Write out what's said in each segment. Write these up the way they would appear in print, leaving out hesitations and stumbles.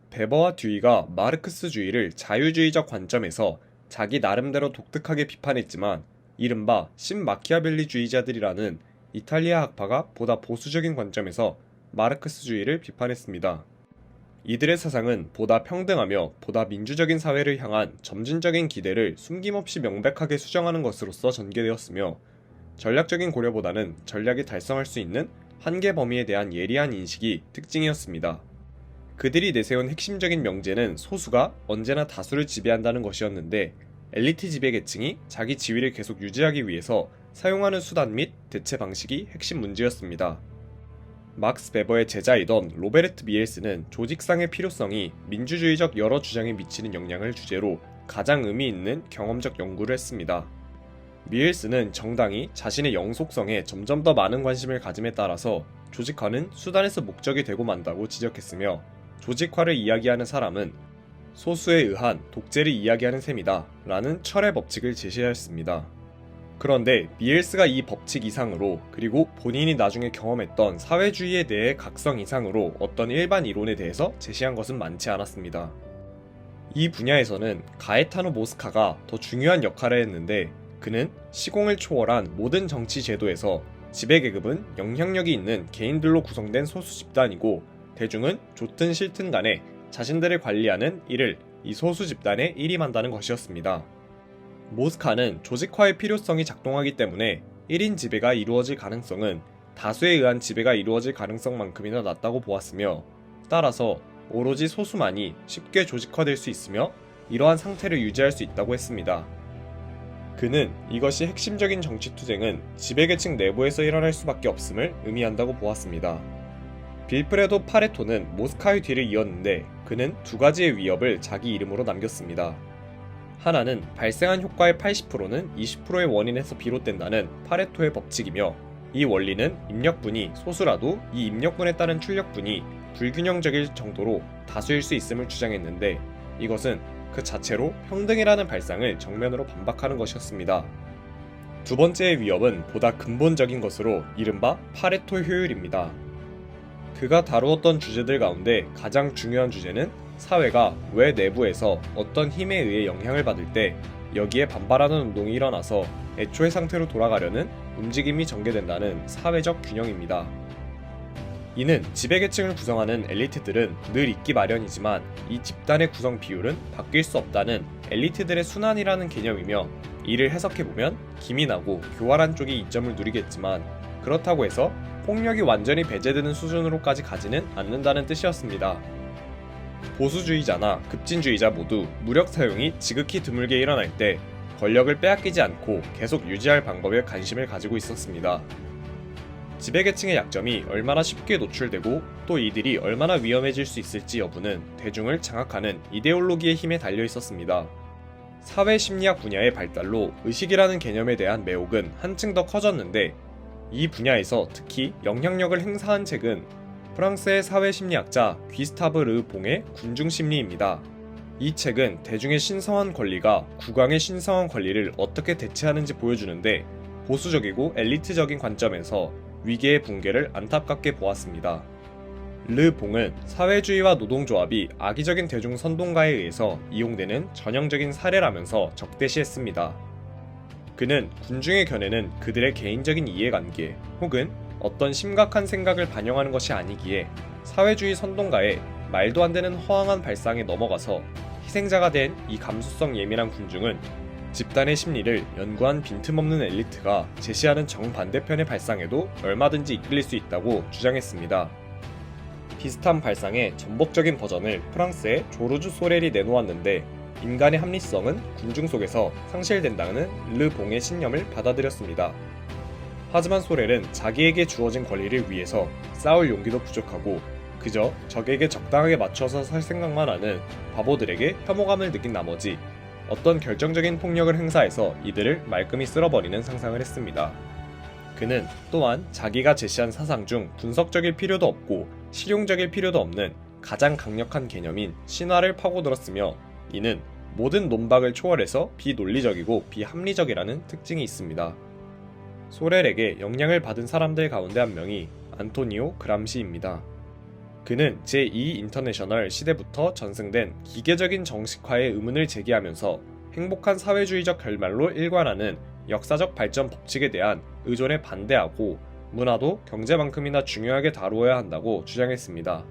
베버와 듀이가 마르크스주의를 자유주의적 관점에서 자기 나름대로 독특하게 비판했지만 이른바 신마키아벨리주의자들이라는 이탈리아 학파가 보다 보수적인 관점에서 마르크스주의를 비판했습니다. 이들의 사상은 보다 평등하며 보다 민주적인 사회를 향한 점진적인 기대를 숨김없이 명백하게 수정하는 것으로서 전개되었으며 전략적인 고려보다는 전략이 달성할 수 있는 한계 범위에 대한 예리한 인식이 특징이었습니다. 그들이 내세운 핵심적인 명제는 소수가 언제나 다수를 지배한다는 것이었는데 엘리트 지배 계층이 자기 지위를 계속 유지하기 위해서 사용하는 수단 및 대체 방식이 핵심 문제였습니다. 막스 베버의 제자이던 로베르트 미엘스는 조직상의 필요성이 민주주의적 여러 주장에 미치는 영향을 주제로 가장 의미 있는 경험적 연구를 했습니다. 미엘스는 정당이 자신의 영속성에 점점 더 많은 관심을 가짐에 따라서 조직화는 수단에서 목적이 되고 만다고 지적했으며 조직화를 이야기하는 사람은 소수에 의한 독재를 이야기하는 셈이다 라는 철의 법칙을 제시하였습니다. 그런데 미엘스가 이 법칙 이상으로 그리고 본인이 나중에 경험했던 사회주의에 대해 각성 이상으로 어떤 일반 이론에 대해서 제시한 것은 많지 않았습니다. 이 분야에서는 가에타노 모스카가 더 중요한 역할을 했는데 그는 시공을 초월한 모든 정치 제도에서 지배계급은 영향력이 있는 개인들로 구성된 소수 집단이고 대중은 좋든 싫든 간에 자신들을 관리하는 일을 이 소수 집단에 일임한다는 것이었습니다. 모스카는 조직화의 필요성이 작동하기 때문에 1인 지배가 이루어질 가능성은 다수에 의한 지배가 이루어질 가능성만큼이나 낮다고 보았으며 따라서 오로지 소수만이 쉽게 조직화될 수 있으며 이러한 상태를 유지할 수 있다고 했습니다. 그는 이것이 핵심적인 정치투쟁은 지배계층 내부에서 일어날 수밖에 없음을 의미한다고 보았습니다. 빌프레도 파레토는 모스카의 뒤를 이었는데 그는 두 가지의 위협을 자기 이름으로 남겼습니다. 하나는 발생한 효과의 80%는 20%의 원인에서 비롯된다는 파레토의 법칙이며 이 원리는 입력분이 소수라도 이 입력분에 따른 출력분이 불균형적일 정도로 다수일 수 있음을 주장했는데 이것은 그 자체로 평등이라는 발상을 정면으로 반박하는 것이었습니다. 두 번째의 위협은 보다 근본적인 것으로 이른바 파레토 효율입니다. 그가 다루었던 주제들 가운데 가장 중요한 주제는 사회가 왜 내부에서 어떤 힘에 의해 영향을 받을 때 여기에 반발하는 운동이 일어나서 애초의 상태로 돌아가려는 움직임이 전개된다는 사회적 균형입니다. 이는 지배계층을 구성하는 엘리트들은 늘 있기 마련이지만 이 집단의 구성 비율은 바뀔 수 없다는 엘리트들의 순환이라는 개념이며 이를 해석해보면 기민하고 교활한 쪽이 이점을 누리겠지만 그렇다고 해서 폭력이 완전히 배제되는 수준으로까지 가지는 않는다는 뜻이었습니다. 보수주의자나 급진주의자 모두 무력 사용이 지극히 드물게 일어날 때 권력을 빼앗기지 않고 계속 유지할 방법에 관심을 가지고 있었습니다. 지배계층의 약점이 얼마나 쉽게 노출되고 또 이들이 얼마나 위험해질 수 있을지 여부는 대중을 장악하는 이데올로기의 힘에 달려 있었습니다. 사회심리학 분야의 발달로 의식이라는 개념에 대한 매혹은 한층 더 커졌는데 이 분야에서 특히 영향력을 행사한 책은 프랑스의 사회심리학자 귀스타브 르 봉의 군중심리입니다. 이 책은 대중의 신성한 권리가 국왕의 신성한 권리를 어떻게 대체하는지 보여주는데 보수적이고 엘리트적인 관점에서 위계의 붕괴를 안타깝게 보았습니다. 르 봉은 사회주의와 노동조합이 악의적인 대중 선동가에 의해서 이용되는 전형적인 사례라면서 적대시했습니다. 그는 군중의 견해는 그들의 개인적인 이해관계 혹은 어떤 심각한 생각을 반영하는 것이 아니기에 사회주의 선동가의 말도 안 되는 허황한 발상에 넘어가서 희생자가 된 이 감수성 예민한 군중은 집단의 심리를 연구한 빈틈없는 엘리트가 제시하는 정반대편의 발상에도 얼마든지 이끌릴 수 있다고 주장했습니다. 비슷한 발상의 전복적인 버전을 프랑스의 조르주 소렐이 내놓았는데 인간의 합리성은 군중 속에서 상실된다는 르 봉의 신념을 받아들였습니다. 하지만 소렐은 자기에게 주어진 권리를 위해서 싸울 용기도 부족하고 그저 적에게 적당하게 맞춰서 살 생각만 하는 바보들에게 혐오감을 느낀 나머지 어떤 결정적인 폭력을 행사해서 이들을 말끔히 쓸어버리는 상상을 했습니다. 그는 또한 자기가 제시한 사상 중 분석적일 필요도 없고 실용적일 필요도 없는 가장 강력한 개념인 신화를 파고들었으며 이는 모든 논박을 초월해서 비논리적이고 비합리적이라는 특징이 있습니다. 소렐에게 영향을 받은 사람들 가운데 한 명이 안토니오 그람시입니다. 그는 제2 인터내셔널 시대부터 전승된 기계적인 정식화의 의문을 제기하면서 행복한 사회주의적 결말로 일관하는 역사적 발전 법칙에 대한 의존에 반대하고 문화도 경제만큼이나 중요하게 다루어야 한다고 주장했습니다.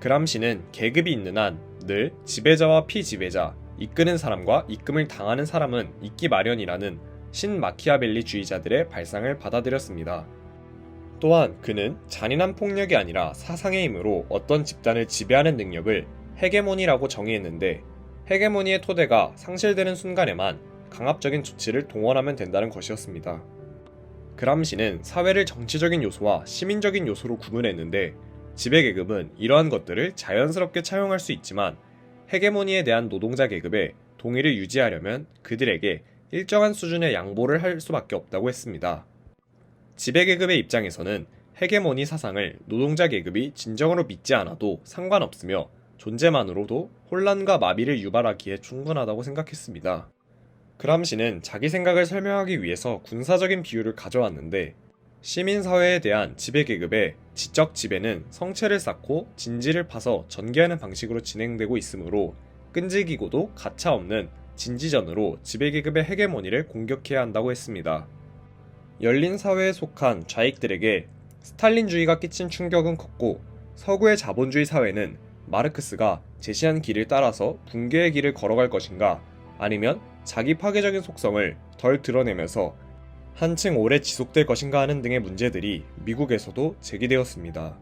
그람시는 계급이 있는 한 늘 지배자와 피지배자, 이끄는 사람과 이끌을 당하는 사람은 있기 마련이라는 신마키아벨리주의자들의 발상을 받아들였습니다. 또한 그는 잔인한 폭력이 아니라 사상의 힘으로 어떤 집단을 지배하는 능력을 헤게모니라고 정의했는데, 헤게모니의 토대가 상실되는 순간에만 강압적인 조치를 동원하면 된다는 것이었습니다. 그람시는 사회를 정치적인 요소와 시민적인 요소로 구분했는데, 지배계급은 이러한 것들을 자연스럽게 차용할 수 있지만 헤게모니에 대한 노동자 계급의 동의를 유지하려면 그들에게 일정한 수준의 양보를 할 수밖에 없다고 했습니다. 지배계급의 입장에서는 헤게모니 사상을 노동자 계급이 진정으로 믿지 않아도 상관없으며 존재만으로도 혼란과 마비를 유발하기에 충분하다고 생각했습니다. 그람시는 자기 생각을 설명하기 위해서 군사적인 비유를 가져왔는데, 시민사회에 대한 지배계급의 지적 지배는 성체를 쌓고 진지를 파서 전개하는 방식으로 진행되고 있으므로 끈질기고도 가차없는 진지전으로 지배계급의 헤게모니를 공격해야 한다고 했습니다. 열린 사회에 속한 좌익들에게 스탈린주의가 끼친 충격은 컸고, 서구의 자본주의 사회는 마르크스가 제시한 길을 따라서 붕괴의 길을 걸어갈 것인가, 아니면 자기 파괴적인 속성을 덜 드러내면서 한층 오래 지속될 것인가 하는 등의 문제들이 미국에서도 제기되었습니다.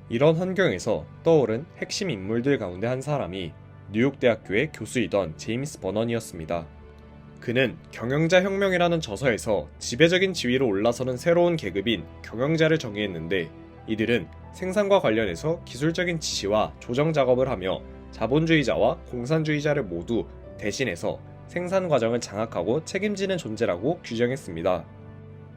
이런 환경에서 떠오른 핵심 인물들 가운데 한 사람이 뉴욕대학교의 교수이던 제임스 버넌이었습니다. 그는 경영자 혁명이라는 저서에서 지배적인 지위로 올라서는 새로운 계급인 경영자를 정의했는데, 이들은 생산과 관련해서 기술적인 지시와 조정 작업을 하며 자본주의자와 공산주의자를 모두 대신해서 생산 과정을 장악하고 책임지는 존재라고 규정했습니다.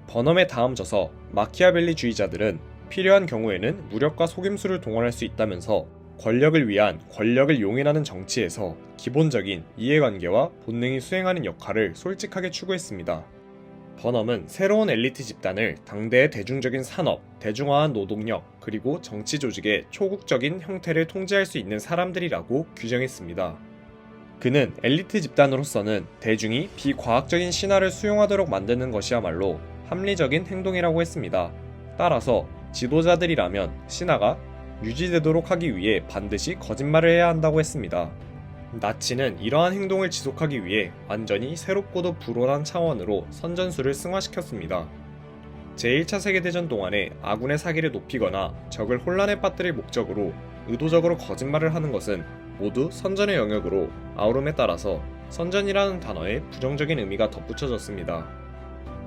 버넘의 다음 저서 마키아벨리주의자들은 필요한 경우에는 무력과 속임수를 동원할 수 있다면서 권력을 위한 권력을 용인하는 정치에서 기본적인 이해관계와 본능이 수행하는 역할을 솔직하게 추구했습니다. 버넘은 새로운 엘리트 집단을 당대의 대중적인 산업, 대중화한 노동력, 그리고 정치 조직의 초국적인 형태를 통제할 수 있는 사람들이라고 규정했습니다. 그는 엘리트 집단으로서는 대중이 비과학적인 신화를 수용하도록 만드는 것이야말로 합리적인 행동이라고 했습니다. 따라서 지도자들이라면 신화가 유지되도록 하기 위해 반드시 거짓말을 해야 한다고 했습니다. 나치는 이러한 행동을 지속하기 위해 완전히 새롭고도 불온한 차원으로 선전술을 승화시켰습니다. 제1차 세계대전 동안에 아군의 사기를 높이거나 적을 혼란에 빠뜨릴 목적으로 의도적으로 거짓말을 하는 것은 모두 선전의 영역으로 아우름에 따라서 선전이라는 단어에 부정적인 의미가 덧붙여졌습니다.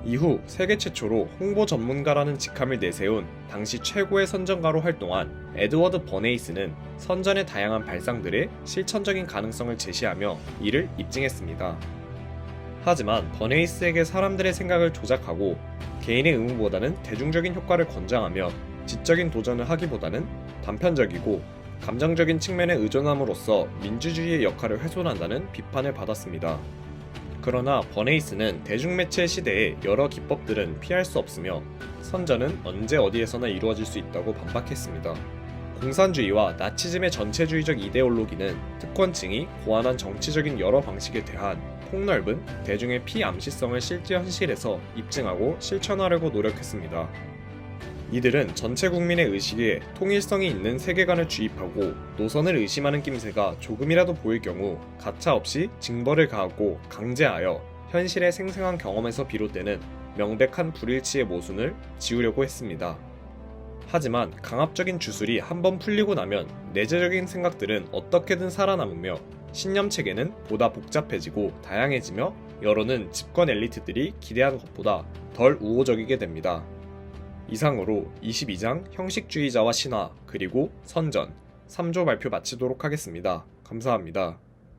이후 세계 최초로 홍보 전문가라는 직함을 내세운 당시 최고의 선전가로 활동한 에드워드 버네이스는 선전의 다양한 발상들의 실천적인 가능성을 제시하며 이를 입증했습니다. 하지만 버네이스에게 사람들의 생각을 조작하고 개인의 의무보다는 대중적인 효과를 권장하며 지적인 도전을 하기보다는 단편적이고 감정적인 측면에 의존함으로써 민주주의의 역할을 훼손한다는 비판을 받았습니다. 그러나 버네이스는 대중매체 시대의 여러 기법들은 피할 수 없으며 선전은 언제 어디에서나 이루어질 수 있다고 반박했습니다. 공산주의와 나치즘의 전체주의적 이데올로기는 특권층이 고안한 정치적인 여러 방식에 대한 폭넓은 대중의 피암시성을 실제 현실에서 입증하고 실천하려고 노력했습니다. 이들은 전체 국민의 의식에 통일성이 있는 세계관을 주입하고 노선을 의심하는 낌새가 조금이라도 보일 경우 가차없이 징벌을 가하고 강제하여 현실의 생생한 경험에서 비롯되는 명백한 불일치의 모순을 지우려고 했습니다. 하지만 강압적인 주술이 한번 풀리고 나면 내재적인 생각들은 어떻게든 살아남으며 신념체계는 보다 복잡해지고 다양해지며 여론은 집권 엘리트들이 기대한 것보다 덜 우호적이게 됩니다. 이상으로 22장 형식주의자와 신화 그리고 선전 3조 발표 마치도록 하겠습니다. 감사합니다.